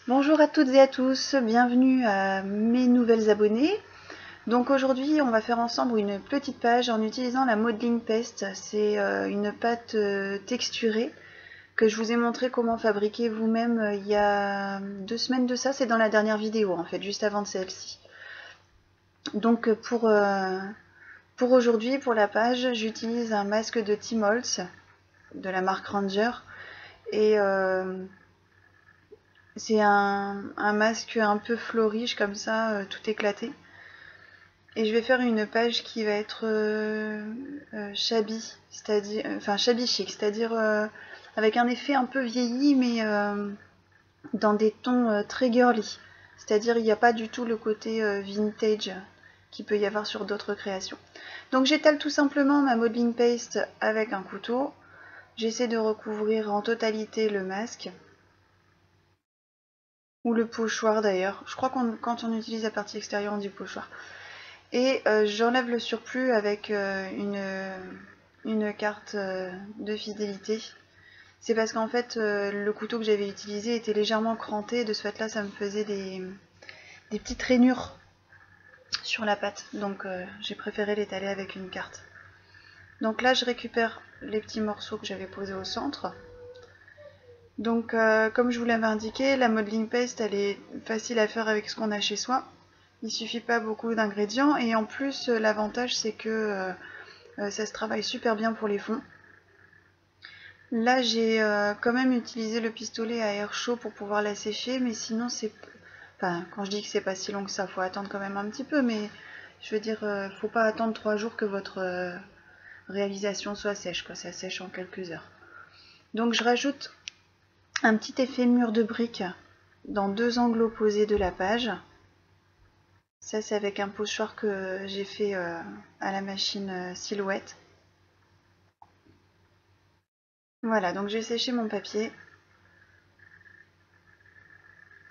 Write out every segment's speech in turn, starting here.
Bonjour à toutes et à tous, bienvenue à mes nouvelles abonnées. Donc aujourd'hui on va faire ensemble une petite page en utilisant la Modeling Paste. C'est une pâte texturée que je vous ai montré comment fabriquer vous-même il y a 2 semaines de ça. C'est dans la dernière vidéo en fait, juste avant de celle-ci. Donc pour aujourd'hui, pour la page, j'utilise un masque de Tim Holtz de la marque Ranger. Et c'est un masque un peu floriche comme ça, tout éclaté. Et je vais faire une page qui va être shabby, c'est-à-dire, enfin shabby chic, c'est-à-dire avec un effet un peu vieilli, mais dans des tons très girly. C'est-à-dire il n'y a pas du tout le côté vintage qu'il peut y avoir sur d'autres créations. Donc j'étale tout simplement ma modeling paste avec un couteau. J'essaie de recouvrir en totalité le masque. Ou le pochoir d'ailleurs. Je crois que quand on utilise la partie extérieure, on dit pochoir. Et j'enlève le surplus avec une carte de fidélité. C'est parce qu'en fait, le couteau que j'avais utilisé était légèrement cranté. Et de ce fait-là, ça me faisait des petites rainures sur la pâte. Donc j'ai préféré l'étaler avec une carte. Donc là, je récupère les petits morceaux que j'avais posés au centre. Donc comme je vous l'avais indiqué, la modeling paste elle est facile à faire avec ce qu'on a chez soi. Il suffit pas beaucoup d'ingrédients et en plus l'avantage c'est que ça se travaille super bien pour les fonds. Là j'ai quand même utilisé le pistolet à air chaud pour pouvoir la sécher, mais sinon c'est... Enfin quand je dis que c'est pas si long que ça, faut attendre quand même un petit peu, mais je veux dire faut pas attendre 3 jours que votre réalisation soit sèche, quoi. Ça sèche en quelques heures. Donc je rajoute un petit effet mur de briques dans 2 angles opposés de la page. Ça c'est avec un pochoir que j'ai fait à la machine Silhouette. Voilà, donc j'ai séché mon papier.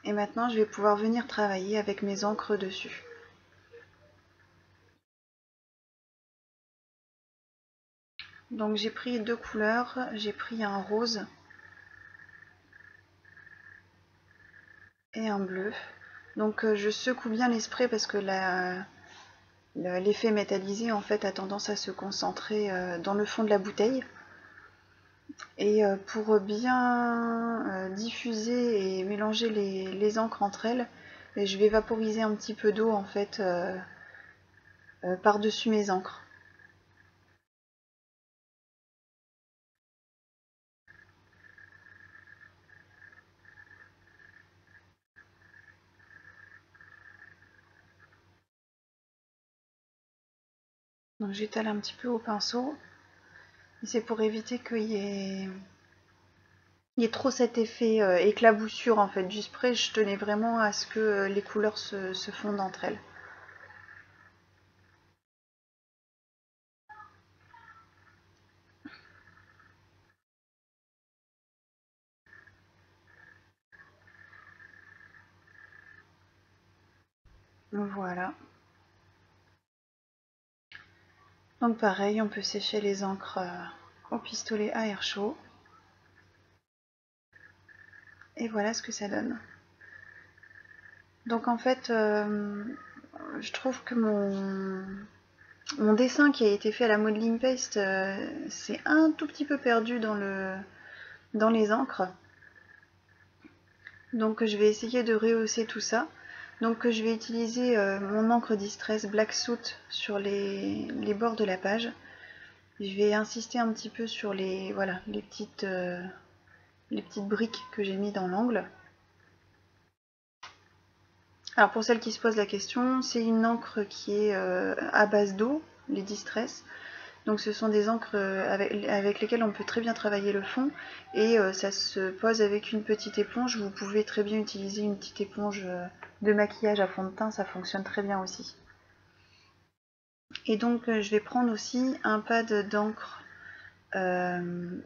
Et maintenant je vais pouvoir venir travailler avec mes encres dessus. Donc j'ai pris 2 couleurs, j'ai pris un rose et un bleu. Donc je secoue bien les sprays parce que l'effet métallisé en fait a tendance à se concentrer dans le fond de la bouteille. Et pour bien diffuser et mélanger les encres entre elles, je vais vaporiser un petit peu d'eau en fait par-dessus mes encres. Donc j'étale un petit peu au pinceau. Et c'est pour éviter qu'il y ait trop cet effet éclaboussure en fait du spray. Je tenais vraiment à ce que les couleurs se fondent entre elles. Voilà. Donc pareil, on peut sécher les encres au pistolet à air chaud. Et voilà ce que ça donne. Donc en fait, je trouve que mon dessin qui a été fait à la modeling paste, c'est un tout petit peu perdu dans les encres. Donc je vais essayer de rehausser tout ça. Donc je vais utiliser mon encre Distress Black Soot sur les bords de la page. Je vais insister un petit peu sur voilà, les petites briques que j'ai mis dans l'angle. Alors pour celles qui se posent la question, c'est une encre qui est à base d'eau, les Distress. Donc ce sont des encres avec lesquelles on peut très bien travailler le fond et ça se pose avec une petite éponge. Vous pouvez très bien utiliser une petite éponge de maquillage à fond de teint, ça fonctionne très bien aussi. Et donc je vais prendre aussi un pad d'encre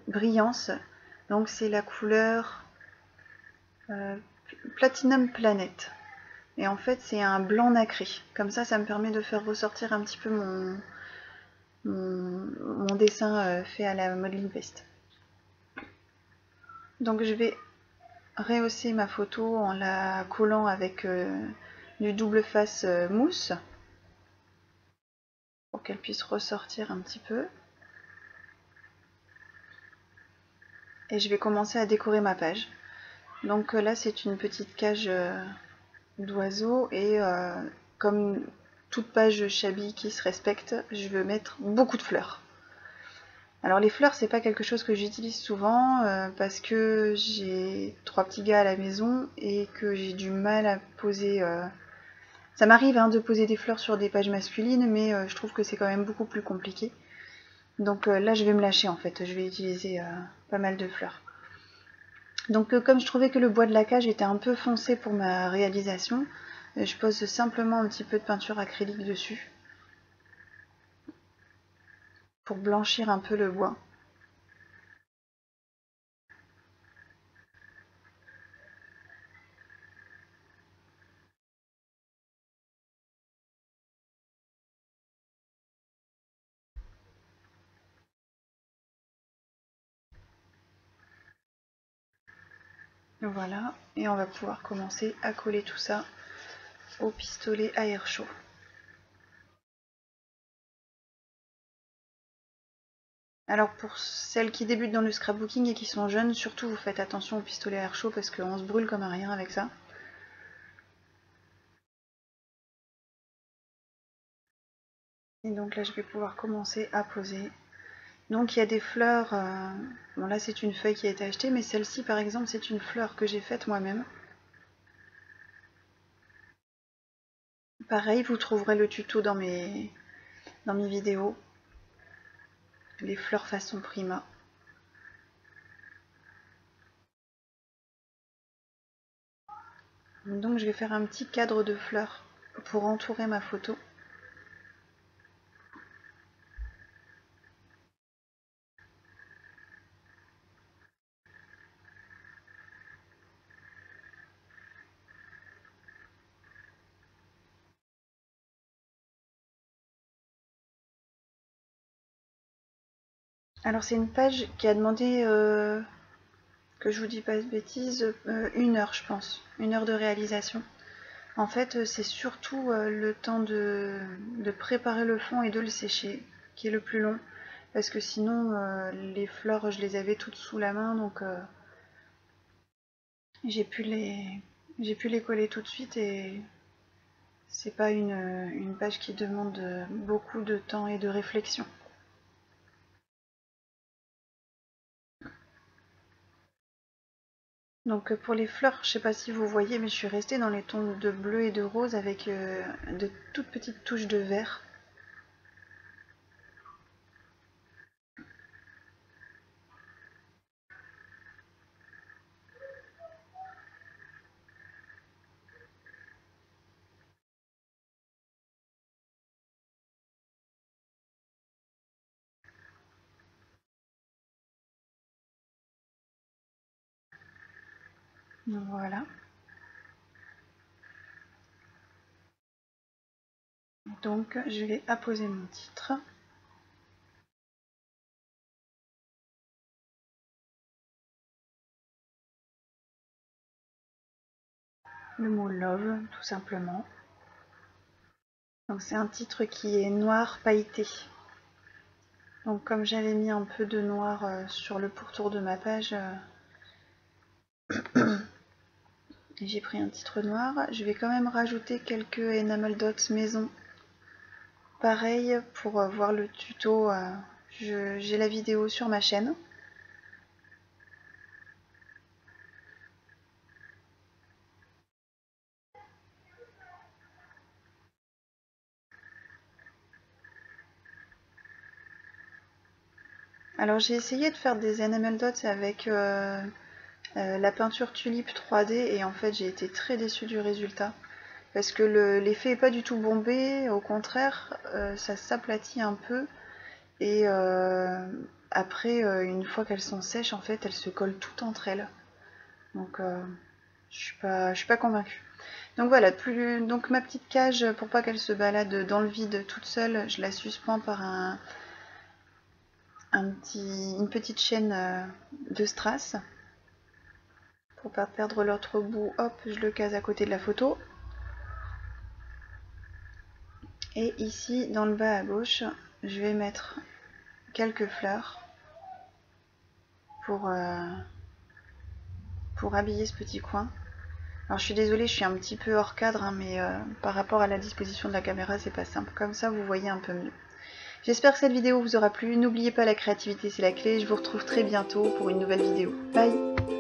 Brillance. Donc c'est la couleur Platinum Planet. Et en fait c'est un blanc nacré. Comme ça me permet de faire ressortir un petit peu mon dessin fait à la modeling paste. Donc je vais rehausser ma photo en la collant avec du double face mousse pour qu'elle puisse ressortir un petit peu. Et je vais commencer à décorer ma page. Donc là c'est une petite cage d'oiseaux et comme toute page Shabby qui se respecte, je veux mettre beaucoup de fleurs. Alors les fleurs c'est pas quelque chose que j'utilise souvent parce que j'ai 3 petits gars à la maison et que j'ai du mal à poser... Ça m'arrive de poser des fleurs sur des pages masculines mais je trouve que c'est quand même beaucoup plus compliqué. Donc là je vais me lâcher en fait, je vais utiliser pas mal de fleurs. Donc comme je trouvais que le bois de la cage était un peu foncé pour ma réalisation, je pose simplement un petit peu de peinture acrylique dessus pour blanchir un peu le bois. Voilà, et on va pouvoir commencer à coller tout ça au pistolet à air chaud. Alors pour celles qui débutent dans le scrapbooking et qui sont jeunes, surtout vous faites attention au pistolet à air chaud parce qu'on se brûle comme un rien avec ça. Et donc là je vais pouvoir commencer à poser. Donc il y a des fleurs, bon là c'est une feuille qui a été achetée, mais celle-ci par exemple c'est une fleur que j'ai faite moi-même. Pareil, vous trouverez le tuto dans mes vidéos. Les fleurs façon Prima. Donc je vais faire un petit cadre de fleurs pour entourer ma photo. Alors c'est une page qui a demandé, que je vous dis pas de bêtises, 1 heure je pense, 1 heure de réalisation. En fait c'est surtout le temps de préparer le fond et de le sécher qui est le plus long. Parce que sinon les fleurs je les avais toutes sous la main donc j'ai pu les coller tout de suite et c'est pas une page qui demande beaucoup de temps et de réflexion. Donc pour les fleurs, je sais pas si vous voyez, mais je suis restée dans les tons de bleu et de rose avec de toutes petites touches de vert. Voilà. Donc je vais apposer mon titre. Le mot love, tout simplement. Donc c'est un titre qui est noir pailleté. Donc comme j'avais mis un peu de noir sur le pourtour de ma page, j'ai pris un titre noir. Je vais quand même rajouter quelques enamel dots maison. Pareil, pour voir le tuto, j'ai la vidéo sur ma chaîne. Alors j'ai essayé de faire des enamel dots avec la peinture Tulipe 3D et en fait j'ai été très déçue du résultat. Parce que l'effet n'est pas du tout bombé, au contraire, ça s'aplatit un peu. Et après, une fois qu'elles sont sèches, en fait, elles se collent toutes entre elles. Donc je suis pas convaincue. Donc voilà, donc ma petite cage, pour pas qu'elle se balade dans le vide toute seule, je la suspends par une petite chaîne de strass pour pas perdre l'autre bout, hop, je le case à côté de la photo. Et ici, dans le bas à gauche, je vais mettre quelques fleurs pour habiller ce petit coin. Alors je suis désolée, je suis un petit peu hors cadre, hein, mais par rapport à la disposition de la caméra, c'est pas simple. Comme ça, vous voyez un peu mieux. J'espère que cette vidéo vous aura plu. N'oubliez pas, la créativité, c'est la clé. Je vous retrouve très bientôt pour une nouvelle vidéo. Bye!